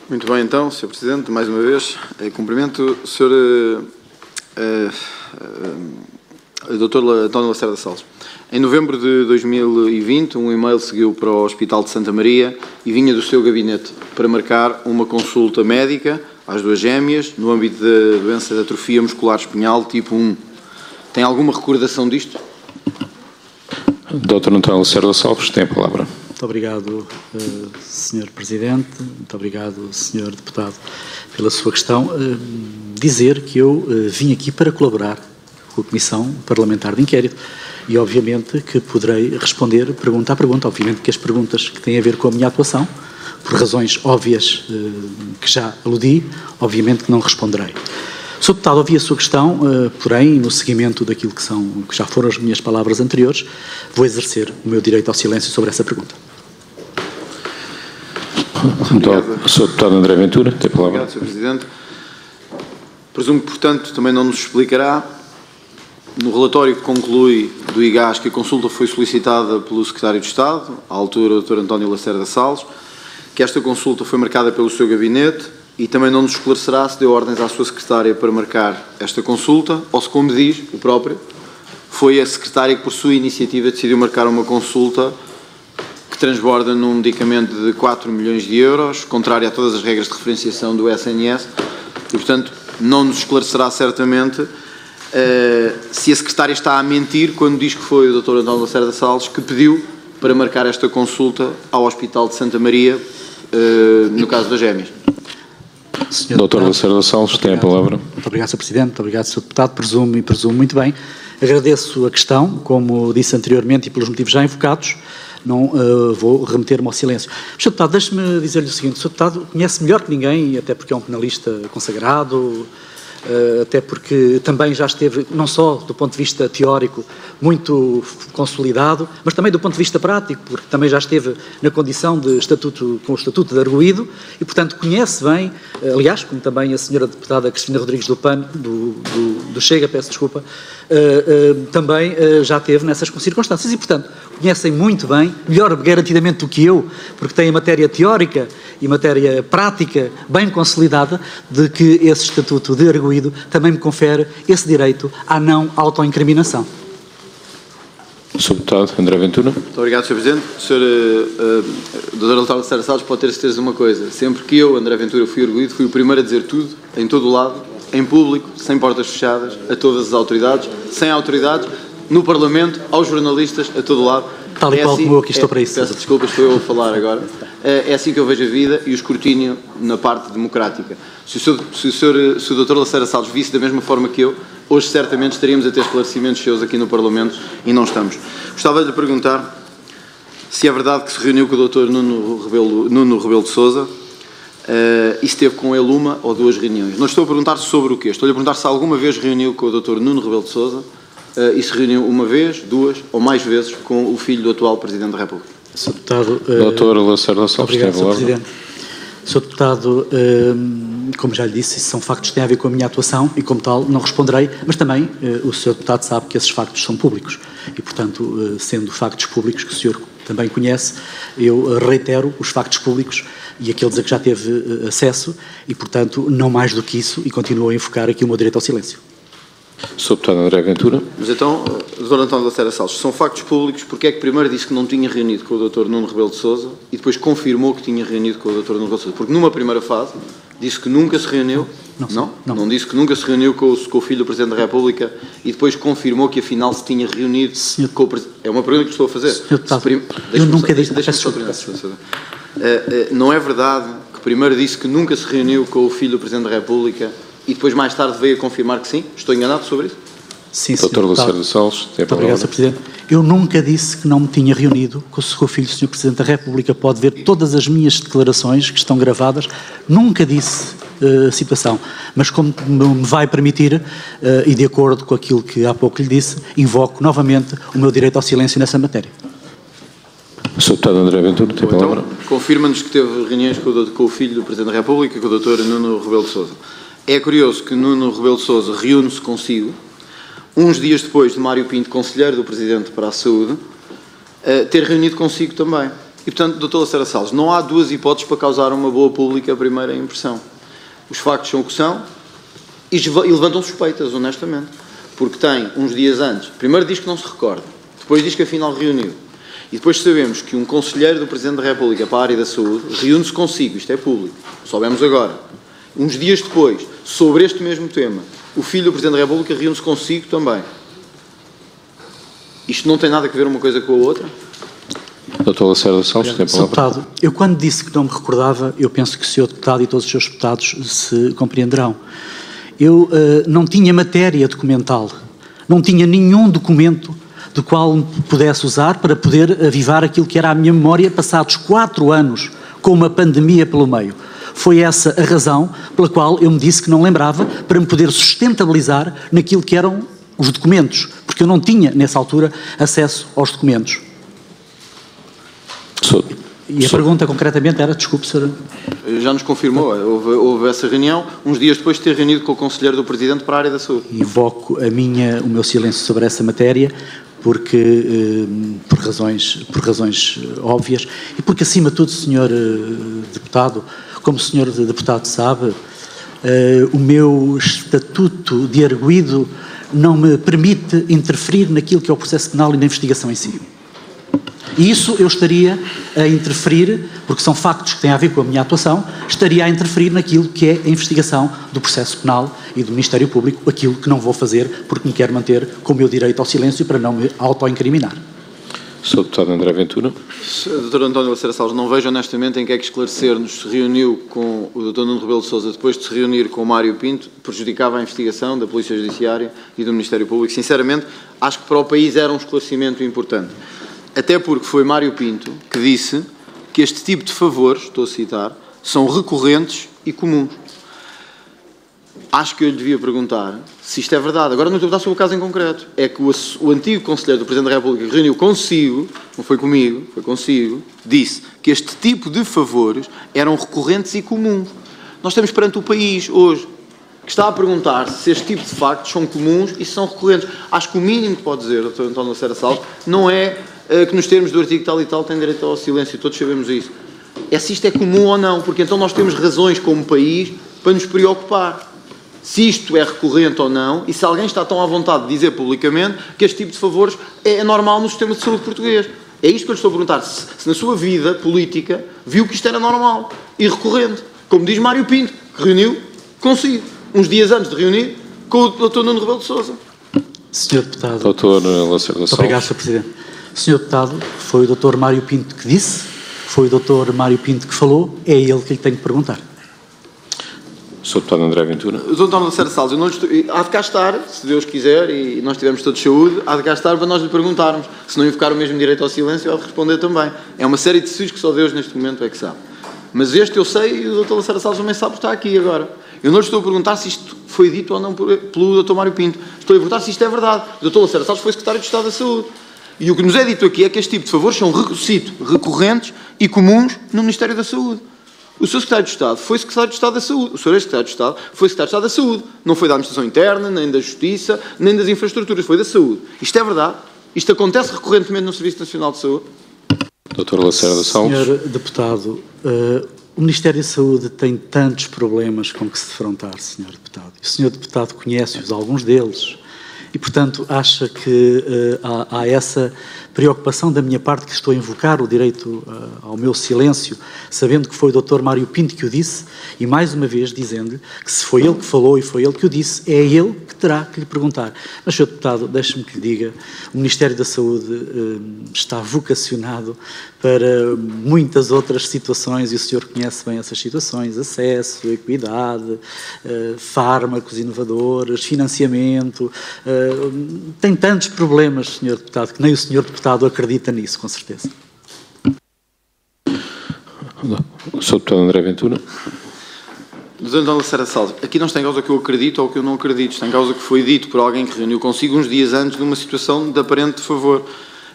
Muito bem, então, Sr. Presidente, mais uma vez, cumprimento o Sr. Dr. António Lacerda Salles. Em novembro de 2020, um e-mail seguiu para o Hospital de Santa Maria e vinha do seu gabinete para marcar uma consulta médica às duas gêmeas no âmbito da doença de atrofia muscular espinhal tipo 1. Tem alguma recordação disto? Dr. António Lacerda Salles, tem a palavra. Muito obrigado, Sr. Presidente, muito obrigado, Sr. Deputado, pela sua questão. Dizer que eu vim aqui para colaborar com a Comissão Parlamentar de Inquérito e, obviamente, que poderei responder pergunta a pergunta. Obviamente que as perguntas que têm a ver com a minha atuação, por razões óbvias que já aludi, obviamente que não responderei. Sr. Deputado, ouvi a sua questão, porém, no seguimento daquilo que já foram as minhas palavras anteriores, vou exercer o meu direito ao silêncio sobre essa pergunta. Sr. Deputado André Ventura, tem a palavra. Obrigado, Sr. Presidente. Presumo que, portanto, também não nos explicará, no relatório que conclui do IGAS que a consulta foi solicitada pelo Secretário de Estado, à altura o Dr. António Lacerda Salles, que esta consulta foi marcada pelo seu gabinete e também não nos esclarecerá se deu ordens à sua secretária para marcar esta consulta ou se, como diz o próprio, foi a secretária que, por sua iniciativa, decidiu marcar uma consulta que transborda num medicamento de 4 milhões de euros, contrário a todas as regras de referenciação do SNS, e, portanto, não nos esclarecerá certamente se a secretária está a mentir quando diz que foi o Dr. António Lacerda Salles que pediu para marcar esta consulta ao Hospital de Santa Maria, no caso das gêmeas. Dr. Lacerda Salles, tem a palavra. Muito obrigado, Sr. Presidente, muito obrigado, Sr. Deputado, presumo muito bem. Agradeço a questão, como disse anteriormente e pelos motivos já invocados, não vou remeter-me ao silêncio. Sr. Deputado, deixe-me dizer-lhe o seguinte, o Sr. Deputado conhece melhor que ninguém, até porque é um penalista consagrado, até porque também já esteve, não só do ponto de vista teórico, muito consolidado, mas também do ponto de vista prático, porque também já esteve na condição de estatuto, com o estatuto de arguido, e, portanto, conhece bem, aliás, como também a senhora deputada Cristina Rodrigues do PAN, do Chega, peço desculpa, também já teve nessas circunstâncias, e, portanto, conhecem muito bem, melhor garantidamente do que eu, porque têm matéria teórica e matéria prática bem consolidada, de que esse estatuto de arguido também me confere esse direito à não autoincriminação. Sr. Deputado André Ventura. Muito obrigado, Sr. Presidente. O Sr. Dr. António Lacerda Salles pode ter certeza de uma coisa. Sempre que eu, André Ventura, fui arguido, fui o primeiro a dizer tudo, em todo o lado, em público, sem portas fechadas, a todas as autoridades, sem autoridades, no Parlamento, aos jornalistas, a todo o lado. Tal e qual como eu aqui estou para isso. Peço desculpas, estou eu a falar agora. É assim que eu vejo a vida e o escrutínio na parte democrática. Se o Dr. Lacerda Salles visse da mesma forma que eu, hoje certamente estaríamos a ter esclarecimentos seus aqui no Parlamento e não estamos. Gostava de lhe perguntar se é verdade que se reuniu com o Dr. Nuno Rebelo de Sousa e se teve com ele uma ou duas reuniões. Não estou a perguntar sobre o quê? Estou-lhe a perguntar se alguma vez reuniu com o Dr. Nuno Rebelo de Sousa e se reuniu uma vez, duas ou mais vezes com o filho do atual Presidente da República. Sr. Deputado... Dr. Lacerda Salles, obrigado, tem a palavra. Sr. Presidente. Sr. Deputado, como já lhe disse, são factos que têm a ver com a minha atuação e, como tal, não responderei, mas também o Sr. Deputado sabe que esses factos são públicos e, portanto, sendo factos públicos que o senhor também conhece, eu reitero os factos públicos e aqueles a que já teve acesso e, portanto, não mais do que isso e continuo a enfocar aqui o meu direito ao silêncio. Sr. Deputado André Ventura. Mas então, Dr. António Lacerda Salles, são factos públicos, porque é que primeiro disse que não tinha reunido com o Dr. Nuno Rebelo de Sousa e depois confirmou que tinha reunido com o Dr. Nuno Rebelo de Sousa? Porque numa primeira fase disse que nunca se reuniu, não disse que nunca se reuniu com o filho do Presidente da República e depois confirmou que afinal se tinha reunido com o Presidente. É uma pergunta que estou a fazer. Eu nunca disse... Não é verdade que primeiro disse que nunca se reuniu com o filho do Presidente da República e depois mais tarde veio a confirmar que sim? Estou enganado sobre isso? Sim, Dr. Lacerda Salles, tem a palavra. Obrigado, Sr. Presidente. Eu nunca disse que não me tinha reunido com o filho do Sr. Presidente da República. Pode ver todas as minhas declarações que estão gravadas. Nunca disse situação. Mas como me vai permitir, e de acordo com aquilo que há pouco lhe disse, invoco novamente o meu direito ao silêncio nessa matéria. Sr. Deputado André Ventura, tem a palavra. Então, confirma-nos que teve reuniões com o filho do Presidente da República, com o Dr. Nuno Rebelo de Sousa. É curioso que Nuno Rebelo de Sousa reúne-se consigo uns dias depois de Mário Pinto, conselheiro do Presidente para a Saúde, ter reunido consigo também. E, portanto, Dr. Lacerda Salles, não há duas hipóteses para causar uma boa pública a primeira impressão. Os factos são o que são e levantam suspeitas, honestamente. Porque tem, uns dias antes, primeiro diz que não se recorda, depois diz que afinal reuniu. E depois sabemos que um conselheiro do Presidente da República para a área da saúde reúne-se consigo, isto é público, soubemos agora. Uns dias depois, sobre este mesmo tema, o filho do Presidente da República reúne-se consigo também. Isto não tem nada a ver uma coisa com a outra? Dr. Lacerda Salles, tem a Sr. palavra. Deputado, eu quando disse que não me recordava, eu penso que o Sr. Deputado e todos os seus deputados se compreenderão. Eu não tinha matéria documental, não tinha nenhum documento do qual me pudesse usar para poder avivar aquilo que era a minha memória passados 4 anos com uma pandemia pelo meio. Foi essa a razão pela qual eu me disse que não lembrava, para me poder sustentabilizar naquilo que eram os documentos, porque eu não tinha, nessa altura, acesso aos documentos. E a pergunta concretamente era, desculpe, Sr. Já nos confirmou, houve essa reunião, uns dias depois de ter reunido com o Conselheiro do Presidente para a área da saúde. Invoco o meu silêncio sobre essa matéria, porque, por razões óbvias, e porque, acima de tudo, Sr. Deputado, como o Sr. Deputado sabe, o meu estatuto de arguido não me permite interferir naquilo que é o processo penal e na investigação em si. E isso eu estaria a interferir, porque são factos que têm a ver com a minha atuação, estaria a interferir naquilo que é a investigação do processo penal e do Ministério Público, aquilo que não vou fazer porque me quero manter com o meu direito ao silêncio para não me auto-incriminar. Sr. Deputado André Ventura. Dr. António Lacerda Salles, não vejo honestamente em que é que esclarecer-nos se reuniu com o Dr. Nuno Rebelo de Sousa depois de se reunir com o Mário Pinto prejudicava a investigação da Polícia Judiciária e do Ministério Público. Sinceramente, acho que para o país era um esclarecimento importante. Até porque foi Mário Pinto que disse que este tipo de favores, estou a citar, são recorrentes e comuns. Acho que eu lhe devia perguntar se isto é verdade. Agora não estou a perguntar sobre o caso em concreto. É que o antigo Conselheiro do Presidente da República que reuniu consigo, não foi comigo, foi consigo, disse que este tipo de favores eram recorrentes e comuns. Nós estamos perante o país hoje, que está a perguntar se este tipo de factos são comuns e se são recorrentes. Acho que o mínimo que pode dizer, Dr. António Lacerda Salles, não é que nos termos do artigo tal e tal tem direito ao silêncio, todos sabemos isso. É se isto é comum ou não, porque então nós temos razões como país para nos preocupar. Se isto é recorrente ou não, e se alguém está tão à vontade de dizer publicamente que este tipo de favores é normal no sistema de saúde português. É isto que eu lhe estou a perguntar, se na sua vida política viu que isto era normal e recorrente, como diz Mário Pinto, que reuniu consigo, uns dias antes de reunir com o Dr. Nuno Rebelo de Sousa. Sr. Deputado. Dr. Lacerda Salles. Obrigado, Sr. Presidente. Sr. Deputado, foi o Dr. Mário Pinto que disse, foi o Dr. Mário Pinto que falou, é ele que lhe tenho que perguntar. Sr. Deputado André Ventura. Dr. António Lacerda Salles, eu não estou, há de cá estar, se Deus quiser, e nós tivermos todos saúde, há de cá estar para nós lhe perguntarmos. Se não invocar o mesmo direito ao silêncio, há de responder também. É uma série de decisões que só Deus neste momento é que sabe. Mas este eu sei e o Dr. Lacerda Salles também sabe que está aqui agora. Eu não lhe estou a perguntar se isto foi dito ou não pelo Dr. Mário Pinto. Estou a perguntar se isto é verdade. O Dr. Lacerda Salles foi Secretário de Estado da Saúde. E o que nos é dito aqui é que este tipo de favores são, cito, recorrentes e comuns no Ministério da Saúde. O Sr. Secretário de Estado foi Secretário de Estado da Saúde. O Sr. Ex-Secretário de Estado foi Secretário de Estado da Saúde. Não foi da Administração Interna, nem da Justiça, nem das Infraestruturas. Foi da Saúde. Isto é verdade. Isto acontece recorrentemente no Serviço Nacional de Saúde. Dr. Lacerda Salles. Sr. Deputado, o Ministério da Saúde tem tantos problemas com que se defrontar, Sr. Deputado. O Sr. Deputado conhece-os, alguns deles. E, portanto, acha que há essa preocupação da minha parte que estou a invocar o direito ao meu silêncio, sabendo que foi o Dr. Mário Pinto que o disse, e mais uma vez dizendo-lhe que se foi ele que falou e foi ele que o disse, é ele que terá que lhe perguntar. Mas, Sr. Deputado, deixe-me que lhe diga, o Ministério da Saúde está vocacionado para muitas outras situações, e o senhor conhece bem essas situações, acesso, equidade, fármacos inovadores, financiamento, tem tantos problemas, Sr. Deputado, que nem o Sr. Deputado acredita nisso, com certeza. O Sr. Deputado André Ventura. Dr. António Lacerda Salles, aqui não está em causa o que eu acredito ou o que eu não acredito, está em causa o que foi dito por alguém que reuniu consigo uns dias antes numa situação de aparente favor.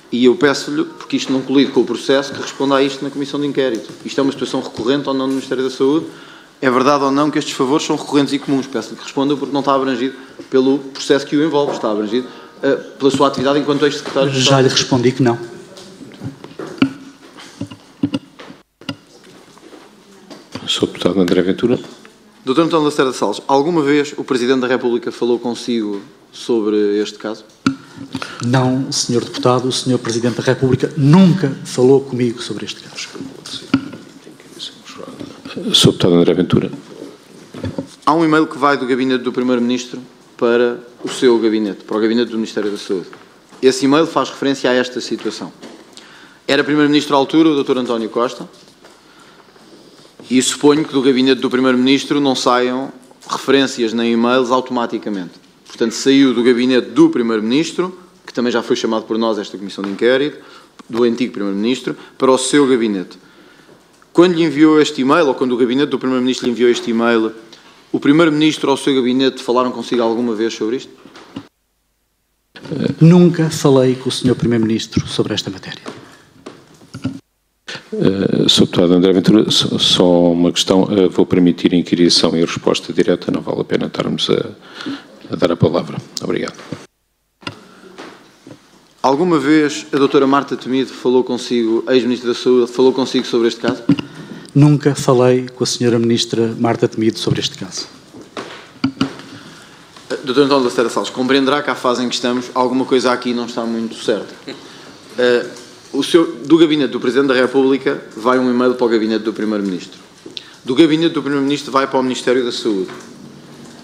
E eu peço-lhe, porque isto não colide com o processo, que responda a isto na Comissão de Inquérito. Isto é uma situação recorrente ou não no Ministério da Saúde? É verdade ou não que estes favores são recorrentes e comuns? Peço-lhe que responda porque não está abrangido pelo processo que o envolve, está abrangido pela sua atividade enquanto ex-secretário de Estado. Já lhe respondi que não. Sr. Deputado André Ventura. Dr. António Lacerda Salles, alguma vez o Presidente da República falou consigo sobre este caso? Não, Sr. Deputado, o Sr. Presidente da República nunca falou comigo sobre este caso. Sr. Deputado André Ventura. Há um e-mail que vai do gabinete do Primeiro-Ministro para o seu gabinete, para o gabinete do Ministério da Saúde. Esse e-mail faz referência a esta situação. Era Primeiro-Ministro à altura o Dr. António Costa, e suponho que do gabinete do Primeiro-Ministro não saiam referências nem e-mails automaticamente. Portanto, saiu do gabinete do Primeiro-Ministro, que também já foi chamado por nós esta comissão de inquérito, do antigo Primeiro-Ministro, para o seu gabinete. Quando lhe enviou este e-mail, ou quando o gabinete do Primeiro-Ministro lhe enviou este e-mail, o Primeiro-Ministro ou o seu gabinete falaram consigo alguma vez sobre isto? Nunca falei com o Sr. Primeiro-Ministro sobre esta matéria. Sr. Deputado André Ventura, só uma questão. Vou permitir inquirição e resposta direta, não vale a pena estarmos a dar a palavra. Obrigado. Alguma vez a doutora Marta Temido falou consigo, ex-Ministra da Saúde, falou consigo sobre este caso? Nunca falei com a Sra. Ministra Marta Temido sobre este caso. Dr. António Lacerda Salles, compreenderá que à fase em que estamos, alguma coisa aqui não está muito certa. Do gabinete do Presidente da República vai um e-mail para o gabinete do Primeiro-Ministro. Do gabinete do Primeiro-Ministro vai para o Ministério da Saúde.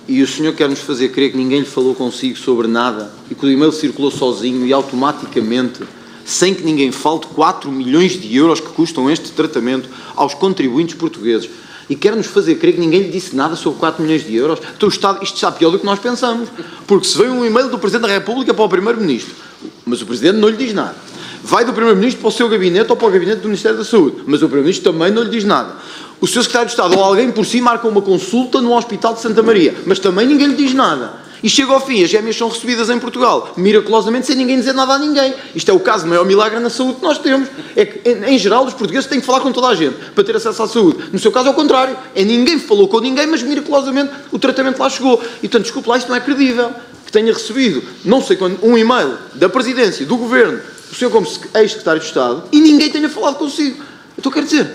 E o senhor quer-nos fazer crer que ninguém lhe falou consigo sobre nada e que o e-mail circulou sozinho e automaticamente, sem que ninguém falte 4 milhões de euros que custam este tratamento aos contribuintes portugueses. E quer-nos fazer crer que ninguém lhe disse nada sobre 4 milhões de euros. Então isto está pior do que nós pensamos. Porque se vem um e-mail do Presidente da República para o Primeiro-Ministro, mas o Presidente não lhe diz nada. Vai do Primeiro-Ministro para o seu gabinete ou para o gabinete do Ministério da Saúde, mas o Primeiro-Ministro também não lhe diz nada. O Sr. Secretário de Estado ou alguém por si marca uma consulta no Hospital de Santa Maria, mas também ninguém lhe diz nada. E chega ao fim, as gêmeas são recebidas em Portugal, miraculosamente, sem ninguém dizer nada a ninguém. Isto é o caso de maior milagre na saúde que nós temos. É que, em geral, os portugueses têm que falar com toda a gente para ter acesso à saúde. No seu caso, é o contrário. Ninguém falou com ninguém, mas miraculosamente o tratamento lá chegou. E, portanto, desculpe lá, isto não é credível. Que tenha recebido, não sei quando, um e-mail da Presidência, do Governo, do senhor como ex-Secretário de Estado, e ninguém tenha falado consigo. Então, quero dizer,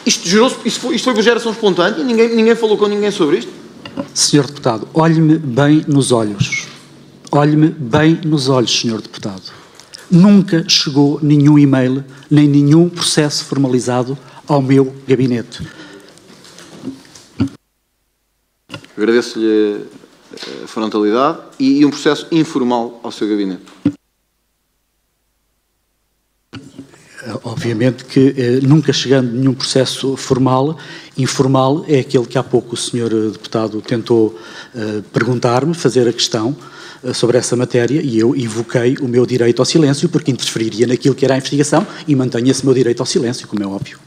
isto foi por geração espontânea? Ninguém falou com ninguém sobre isto? Senhor Deputado, olhe-me bem nos olhos. Olhe-me bem nos olhos, Senhor Deputado. Nunca chegou nenhum e-mail, nem nenhum processo formalizado ao meu gabinete. Agradeço-lhe a frontalidade e um processo informal ao seu gabinete. Obviamente que nunca chegando nenhum processo formal, informal é aquele que há pouco o Sr. Deputado tentou perguntar-me, fazer a questão sobre essa matéria, e eu invoquei o meu direito ao silêncio porque interferiria naquilo que era a investigação e mantenho esse meu direito ao silêncio, como é óbvio.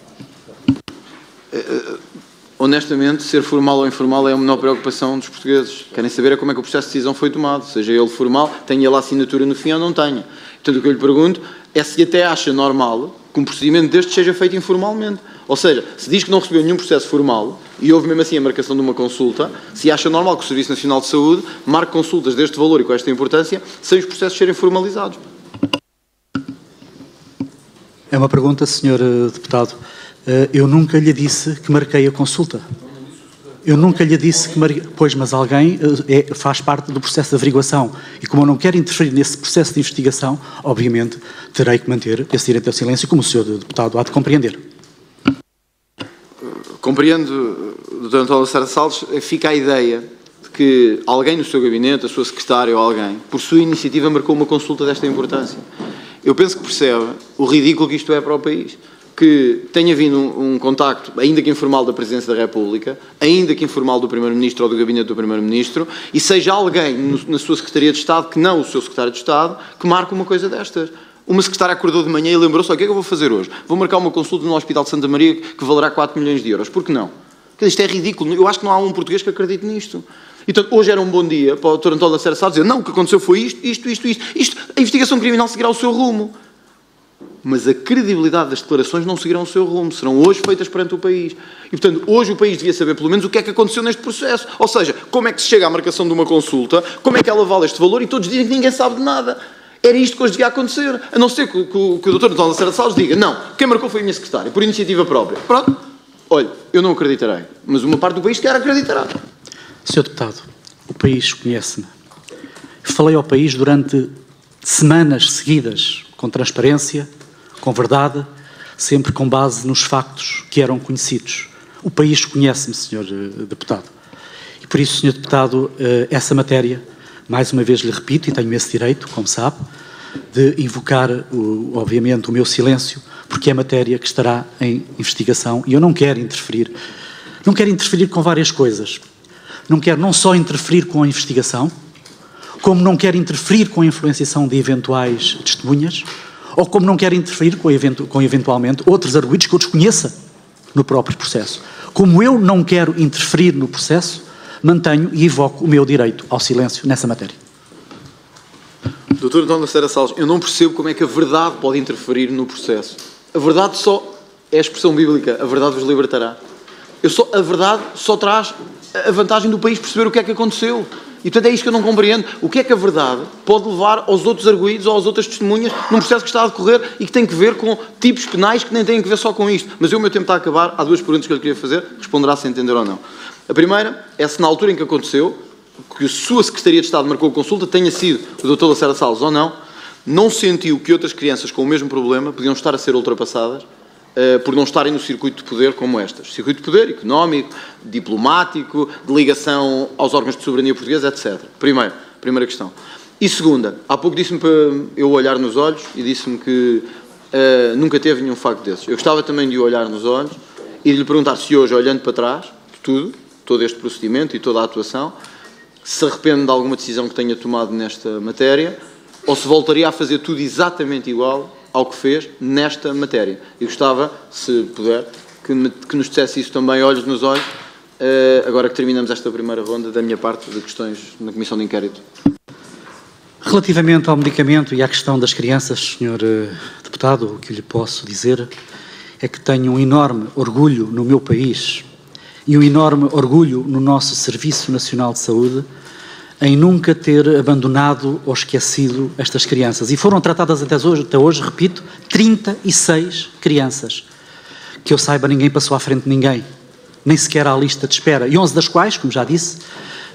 Honestamente, ser formal ou informal é a menor preocupação dos portugueses. Querem saber é como é que o processo de decisão foi tomado. Seja ele formal, tenha ele a assinatura no fim ou não tenha. Portanto, o que eu lhe pergunto é se até acha normal que um procedimento deste seja feito informalmente. Ou seja, se diz que não recebeu nenhum processo formal e houve mesmo assim a marcação de uma consulta, se acha normal que o Serviço Nacional de Saúde marque consultas deste valor e com esta importância sem os processos serem formalizados. É uma pergunta, Sr. Deputado. Eu nunca lhe disse que marquei a consulta. Eu nunca lhe disse que marquei... Pois, mas alguém faz parte do processo de averiguação. E como eu não quero interferir nesse processo de investigação, obviamente terei que manter esse direito ao silêncio, como o Sr. Deputado há de compreender. Compreendo, Dr. António Lacerda Salles, fica a ideia de que alguém no seu gabinete, a sua secretária ou alguém, por sua iniciativa marcou uma consulta desta importância. Eu penso que percebe o ridículo que isto é para o país. Que tenha vindo um contacto, ainda que informal, da Presidência da República, ainda que informal do Primeiro-Ministro ou do Gabinete do Primeiro-Ministro, e seja alguém na sua Secretaria de Estado, que não o seu Secretário de Estado, que marque uma coisa destas. Uma secretária acordou de manhã e lembrou-se, o que é que eu vou fazer hoje? Vou marcar uma consulta no Hospital de Santa Maria que valerá 4 milhões de euros. Por que não? Isto é ridículo. Eu acho que não há um português que acredite nisto. Então, hoje era um bom dia para o Dr. António Lacerda Salles dizer, não, o que aconteceu foi isto. A investigação criminal seguirá o seu rumo. Mas a credibilidade das declarações não seguirão o seu rumo, serão hoje feitas perante o país. E, portanto, hoje o país devia saber, pelo menos, o que é que aconteceu neste processo. Ou seja, como é que se chega à marcação de uma consulta, como é que ela vale este valor, e todos dizem que ninguém sabe de nada. Era isto que hoje devia acontecer. A não ser que o Dr. António Lacerda Salles diga, não, quem marcou foi a minha secretária, por iniciativa própria. Pronto. olha, eu não acreditarei, mas uma parte do país quer acreditará. Sr. Deputado, o país conhece-me. Falei ao país durante semanas seguidas, com transparência, com verdade, sempre com base nos factos que eram conhecidos. O país conhece-me, Sr. Deputado. E por isso, Sr. Deputado, essa matéria, mais uma vez lhe repito, e tenho esse direito, como sabe, de invocar, obviamente, o meu silêncio, porque é matéria que estará em investigação e eu não quero interferir. Não quero interferir com várias coisas. Não quero não só interferir com a investigação, como não quero interferir com a influenciação de eventuais testemunhas, ou como não quero interferir com eventualmente outros arguidos que eu desconheça no próprio processo. Como eu não quero interferir no processo, mantenho e invoco o meu direito ao silêncio nessa matéria. Dr. António Lacerda Salles, eu não percebo como é que a verdade pode interferir no processo. A verdade só é a expressão bíblica, a verdade vos libertará. A verdade só traz a vantagem do país perceber o que é que aconteceu. E, portanto, é isto que eu não compreendo. O que é que a verdade pode levar aos outros arguidos ou às outras testemunhas num processo que está a decorrer e que tem que ver com tipos penais que nem têm que ver só com isto. Mas o meu tempo está a acabar. Há duas perguntas que eu lhe queria fazer. Responderá se entender ou não. A primeira é se na altura em que aconteceu, que a sua Secretaria de Estado marcou a consulta, tenha sido o Dr. Lacerda Salles ou não sentiu que outras crianças com o mesmo problema podiam estar a ser ultrapassadas por não estarem no circuito de poder como estas. Circuito de poder económico, diplomático, de ligação aos órgãos de soberania portuguesa, etc. Primeira questão. E segunda, há pouco disse-me para eu olhar nos olhos e disse-me que nunca teve nenhum facto desses. Eu gostava também de o olhar nos olhos e de lhe perguntar se hoje, olhando para trás, todo este procedimento e toda a atuação, se arrepende de alguma decisão que tenha tomado nesta matéria ou se voltaria a fazer tudo exatamente igual ao que fez nesta matéria. E gostava, se puder, que nos dissesse isso também, olhos nos olhos, agora que terminamos esta primeira ronda da minha parte de questões na Comissão de Inquérito. Relativamente ao medicamento e à questão das crianças, Sr. Deputado, o que lhe posso dizer é que tenho um enorme orgulho no meu país e um enorme orgulho no nosso Serviço Nacional de Saúde em nunca ter abandonado ou esquecido estas crianças. E foram tratadas até hoje, repito, 36 crianças. Que eu saiba, ninguém passou à frente de ninguém, nem sequer à lista de espera. E 11 das quais, como já disse,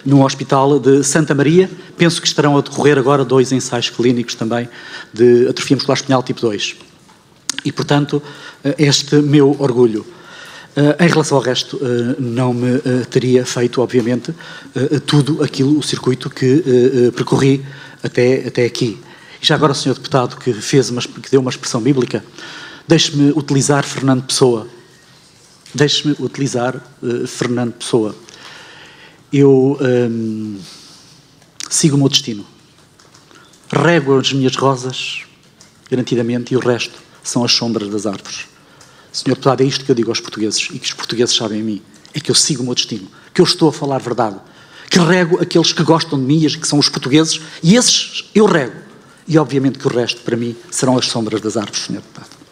no Hospital de Santa Maria, penso que estarão a decorrer agora 2 ensaios clínicos também de atrofia muscular espinhal tipo 2. E, portanto, este meu orgulho. Em relação ao resto, não me teria feito, obviamente, o circuito que percorri até aqui. E já agora, Sr. Deputado, que deu uma expressão bíblica, deixe-me utilizar Fernando Pessoa. Deixe-me utilizar Fernando Pessoa. Eu sigo o meu destino. Rego as minhas rosas, garantidamente, e o resto são as sombras das árvores. Sr. Deputado, é isto que eu digo aos portugueses e que os portugueses sabem a mim. É que eu sigo o meu destino, que eu estou a falar verdade, que rego aqueles que gostam de mim, que são os portugueses, e esses eu rego. E obviamente que o resto, para mim, serão as sombras das árvores, Sr. Deputado.